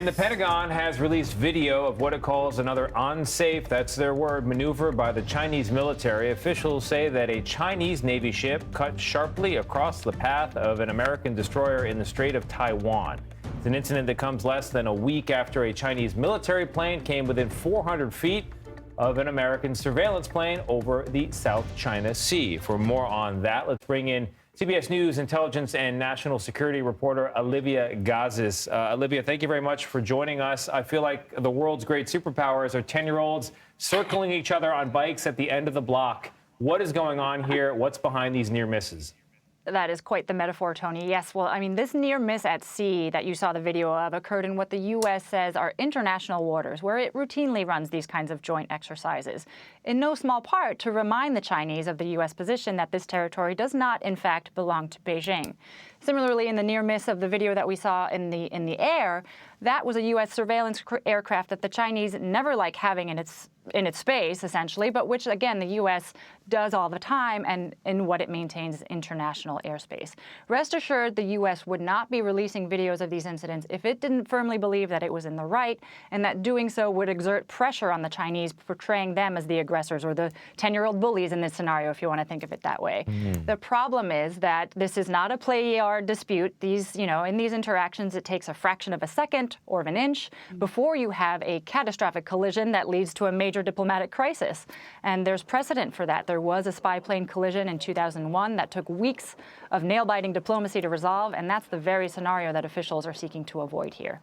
The Pentagon has released video of what it calls another unsafe, that's their word, maneuver by the Chinese military. Officials say that a Chinese Navy ship cut sharply across the path of an American destroyer in the Strait of Taiwan. It's an incident that comes less than a week after a Chinese military plane came within 400 feet of an American surveillance plane over the South China Sea. For more on that, let's bring in CBS News intelligence and national security reporter Olivia Gazis. Olivia, thank you very much for joining us. I feel like the world's great superpowers are 10-year-olds circling each other on bikes at the end of the block. What is going on here? What's behind these near misses? That is quite the metaphor, Tony. Yes, well, I mean, this near miss at sea that you saw the video of occurred in what the U.S. says are international waters, where it routinely runs these kinds of joint exercises, in no small part to remind the Chinese of the U.S. position that this territory does not, in fact, belong to Beijing. Similarly, in the near miss of the video that we saw in the air, that was a U.S. surveillance aircraft that the Chinese never like having in its space, essentially, but which, again, the U.S. does all the time and in what it maintains international airspace. Rest assured, the U.S. would not be releasing videos of these incidents if it didn't firmly believe that it was in the right and that doing so would exert pressure on the Chinese, portraying them as the aggressors or the 10-year-old bullies in this scenario, if you want to think of it that way. The problem is that this is not a play yard dispute. In these interactions, it takes a fraction of a second or of an inch before you have a catastrophic collision that leads to a major diplomatic crisis. And there's precedent for that. There was a spy plane collision in 2001 that took weeks of nail-biting diplomacy to resolve, and that's the very scenario that officials are seeking to avoid here.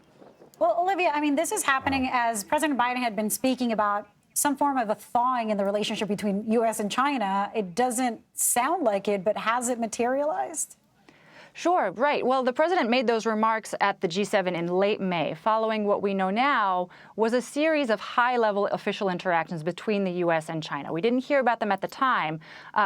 Well, Olivia, I mean, this is happening as President Biden had been speaking about some form of a thawing in the relationship between U.S. and China. It doesn't sound like it, but has it materialized? Sure, right. Well, the president made those remarks at the G7 in late May, following what we know now was a series of high-level official interactions between the U.S. and China. We didn't hear about them at the time,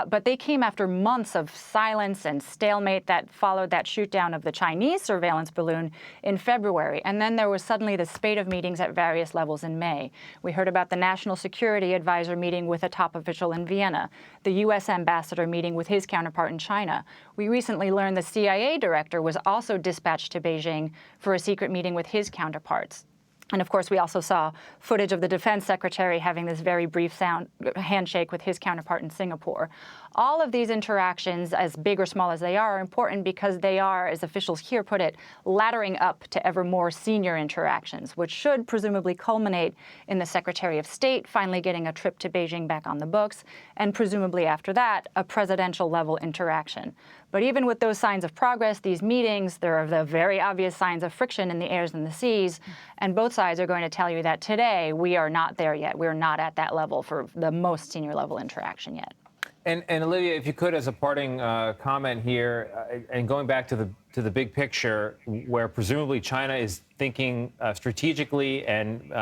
but they came after months of silence and stalemate that followed that shoot-down of the Chinese surveillance balloon in February. And then there was suddenly the spate of meetings at various levels in May. We heard about the National Security Advisor meeting with a top official in Vienna, the U.S. ambassador meeting with his counterpart in China. We recently learned the CIA director was also dispatched to Beijing for a secret meeting with his counterparts. And of course, we also saw footage of the defense secretary having this very brief handshake with his counterpart in Singapore. All of these interactions, as big or small as they are important because they are, as officials here put it, laddering up to ever more senior interactions, which should presumably culminate in the Secretary of State finally getting a trip to Beijing back on the books, and presumably after that, a presidential-level interaction. But even with those signs of progress, these meetings, there are the very obvious signs of friction in the airs and the seas, and both sides are going to tell you that today we are not there yet. We're not at that level for the most senior-level interaction yet. And Olivia, if you could, as a parting comment here, and going back to the big picture, where presumably China is thinking strategically and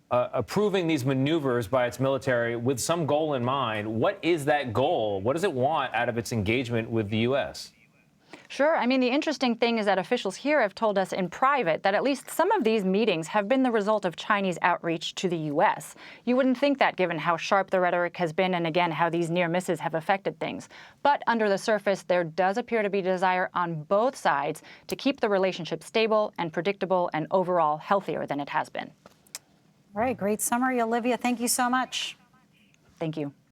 approving these maneuvers by its military with some goal in mind. What is that goal? What does it want out of its engagement with the U.S.? Sure. I mean, the interesting thing is that officials here have told us in private that at least some of these meetings have been the result of Chinese outreach to the U.S. You wouldn't think that given how sharp the rhetoric has been and, again, how these near misses have affected things. But under the surface, there does appear to be desire on both sides to keep the relationship stable and predictable and overall healthier than it has been. All right. Great summary, Olivia. Thank you so much. Thank you.